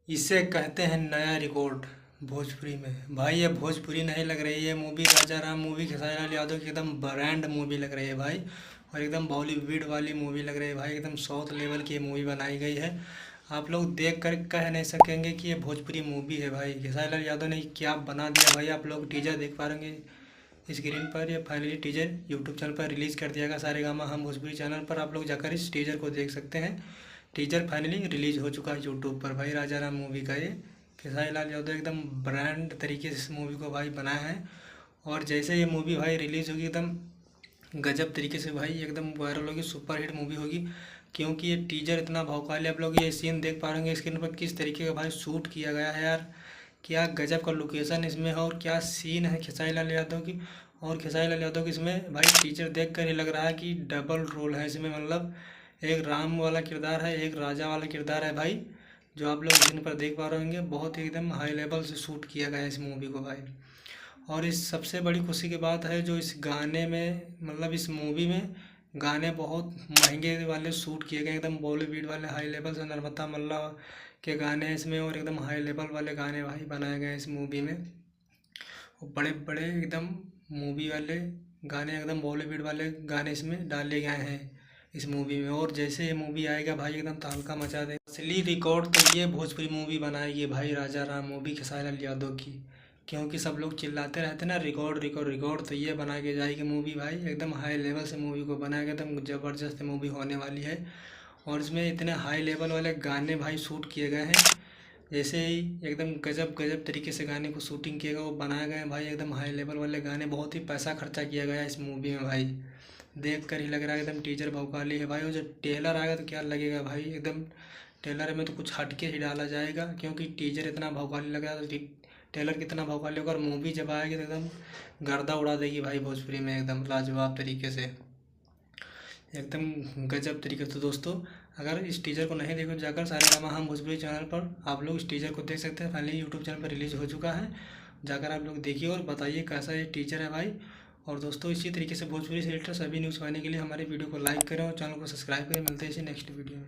इसे कहते हैं नया रिकॉर्ड भोजपुरी में। भाई ये भोजपुरी नहीं लग रही है मूवी, राजा राम मूवी खेसारी लाल यादव की एकदम ब्रांड मूवी लग रही है भाई। और एकदम बॉलीवुड वाली मूवी लग रही है भाई, एकदम साउथ लेवल की मूवी बनाई गई है। आप लोग देख कर कह नहीं सकेंगे कि ये भोजपुरी मूवी है भाई। खेसारी लाल यादव ने क्या बना दिया भाई। आप लोग टीजर देख पा रहे स्क्रीन पर। ये फाइनली टीजर यूट्यूब चैनल पर रिलीज़ कर दिया गया, सारेगामा हम भोजपुरी चैनल पर। आप लोग जाकर इस टीजर को देख सकते हैं। टीजर फाइनली रिलीज हो चुका है यूट्यूब पर भाई, राजा राम मूवी का। ये खेसारी लाल यादव एकदम ब्रांड तरीके से इस मूवी को भाई बनाया है। और जैसे ये मूवी भाई रिलीज़ होगी एकदम गजब तरीके से भाई, एकदम वायरल होगी, सुपर हिट मूवी होगी। क्योंकि ये टीजर इतना भौकाल है। आप लोग ये सीन देख पा रहे हैं स्क्रीन पर, किस तरीके का भाई शूट किया गया है यार। क्या गजब का लोकेशन इसमें है और क्या सीन है खेसारी लाल यादव की। और खेसारी लाल यादव की इसमें भाई टीचर देख कर ही लग रहा है कि डबल रोल है इसमें। मतलब एक राम वाला किरदार है, एक राजा वाला किरदार है भाई, जो आप लोग स्क्रीन पर देख पा रहे होंगे। बहुत ही एकदम हाई लेवल से शूट किया गया है इस मूवी को भाई। और इस सबसे बड़ी खुशी की बात है जो इस गाने में, मतलब इस मूवी में गाने बहुत महंगे वाले शूट किए गए, एकदम बॉलीवुड वाले हाई लेवल से। नर्मदा मल्ला के गाने हैं इसमें और एकदम हाई लेवल वाले गाने भाई बनाए गए इस मूवी में। और बड़े बड़े एकदम मूवी वाले गाने, एकदम बॉलीवुड वाले गाने इसमें डाले गए हैं इस मूवी में। और जैसे ये मूवी आएगा भाई एकदम तहलका मचा देगा। असली रिकॉर्ड तो ये भोजपुरी मूवी बनाएगी भाई, राजा राम मूवी खेसारी लाल यादव की। क्योंकि सब लोग चिल्लाते रहते ना रिकॉर्ड रिकॉर्ड रिकॉर्ड, तो ये बना के जाएगी मूवी भाई। एकदम हाई लेवल से मूवी को बनाएगा, एकदम ज़बरदस्त मूवी होने वाली है। और इसमें इतने हाई लेवल वाले गाने भाई शूट किए गए हैं, जैसे ही एकदम गजब गजब तरीके से गाने को शूटिंग किया गया, वो बनाए गए हैं भाई एकदम हाई लेवल वाले गाने। बहुत ही पैसा खर्चा किया गया है इस मूवी में भाई। देख कर ही लग रहा है एकदम टीजर भौकाली है भाई। और जब टेलर आएगा तो क्या लगेगा भाई, एकदम टेलर में तो कुछ हटके ही डाला जाएगा। क्योंकि टीजर इतना भौकाली लग रहा है तो टेलर कितना भौकाली होगा। और मूवी जब आएगी तो एकदम गर्दा उड़ा देगी भाई भोजपुरी में, एकदम लाजवाब तरीके से, एकदम गजब तरीके से। तो दोस्तों अगर इस टीजर को नहीं देखो, जाकर सारेगामा हम भोजपुरी चैनल पर आप लोग इस टीजर को देख सकते हैं। फाइनली यूट्यूब चैनल पर रिलीज़ हो चुका है, जाकर आप लोग देखिए और बताइए कैसा ये टीजर है भाई। और दोस्तों इसी तरीके से भोजपुरी से रिलेटेड सभी न्यूज़ पाने के लिए हमारे वीडियो को लाइक करें और चैनल को सब्सक्राइब करें। मिलते हैं इसी नेक्स्ट वीडियो में।